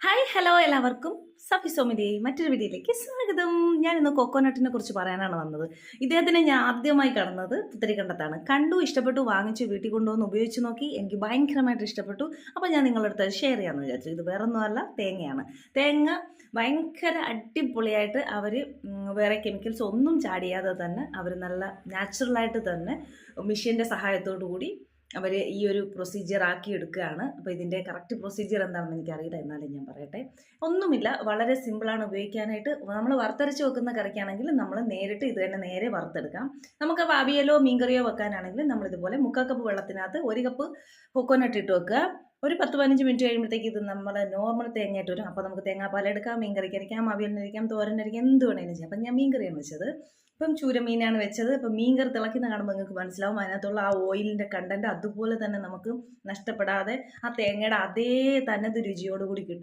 Hi hello എല്ലാവർക്കും സഫി സോമിതി മറ്റൊരു വീഡിയോയിലേക്ക് സ്വാഗതം. ഞാൻ ഇന്ന് കോക്കോനട്ടിനെ കുറിച്ച് പറയാനാണ് വന്നത്. ഇദ്ദേഹത്തിനെ ഞാൻ ആദ്യമായി കാണുന്നത് പുത്തരിക്കണ്ടത്താണ്. കണ്ടു, ഇഷ്ടപ്പെട്ടു, വാങ്ങിച്ചു, വീട്ടിൽ കൊണ്ടുവന്ന് ഉപയോഗിച്ച് നോക്കി. എനിക്ക് ഭയങ്കരമായിട്ട് ഇഷ്ടപ്പെട്ടു. അപ്പോൾ ഞാൻ നിങ്ങളുടെ അടുത്ത് ഷെയർ ചെയ്യാമെന്ന് വിചാരിച്ചു. ഇത് വേറൊന്നുമല്ല, തേങ്ങയാണ്. തേങ്ങ ഭയങ്കര അടിപൊളിയായിട്ട് അവർ വേറെ കെമിക്കൽസ് ഒന്നും ചാടിയാതെ തന്നെ അവർ നല്ല നാച്ചുറലായിട്ട് തന്നെ മെഷീൻ്റെ സഹായത്തോടു കൂടി അവർ ഈ ഒരു പ്രൊസീജിയർ ആക്കി എടുക്കുകയാണ്. അപ്പോൾ ഇതിൻ്റെ കറക്റ്റ് പ്രൊസീജിയർ എന്താണെന്ന് എനിക്കറിയില്ല, എന്നാലും ഞാൻ പറയട്ടെ. ഒന്നുമില്ല, വളരെ സിമ്പിളാണ് ഉപയോഗിക്കാനായിട്ട്. നമ്മൾ വറുത്തരച്ച് വെക്കുന്ന കറിക്കാണെങ്കിൽ നമ്മൾ നേരിട്ട് ഇത് തന്നെ നേരെ വറുത്തെടുക്കാം. നമുക്ക് അവിയലോ മീൻകറിയോ വെക്കാനാണെങ്കിൽ നമ്മളിതുപോലെ 3/4 കപ്പ് വെള്ളത്തിനകത്ത് 1 കപ്പ് കൊക്കോനട്ട് ഇട്ട് വെക്കുക. ഒരു 10-15 മിനിറ്റ് കഴിയുമ്പോഴത്തേക്ക് ഇത് നമ്മൾ നോർമൽ തേങ്ങയായിട്ട് വരും. അപ്പോൾ നമുക്ക് തേങ്ങാപ്പാലെടുക്കാം, മീൻകറിക്ക് അരിക്കാം, അവിയലിനരിക്കാം, തോരനരിക്കാം, എന്ത് വേണമെങ്കിലും ചെയ്യാം. അപ്പം ഞാൻ മീൻകറിയാണ് വെച്ചത്. ഇപ്പം ചൂരമീനാണ് വെച്ചത്. ഇപ്പം മീൻകറി തിളയ്ക്കുന്ന കാണുമ്പോൾ നിങ്ങൾക്ക് മനസ്സിലാവും അതിനകത്തുള്ള ആ ഓയിലിൻ്റെ കണ്ടൻറ്റ് അതുപോലെ തന്നെ നമുക്ക് നഷ്ടപ്പെടാതെ ആ തേങ്ങയുടെ അതേ തനത് രുചിയോടുകൂടി കിട്ടും.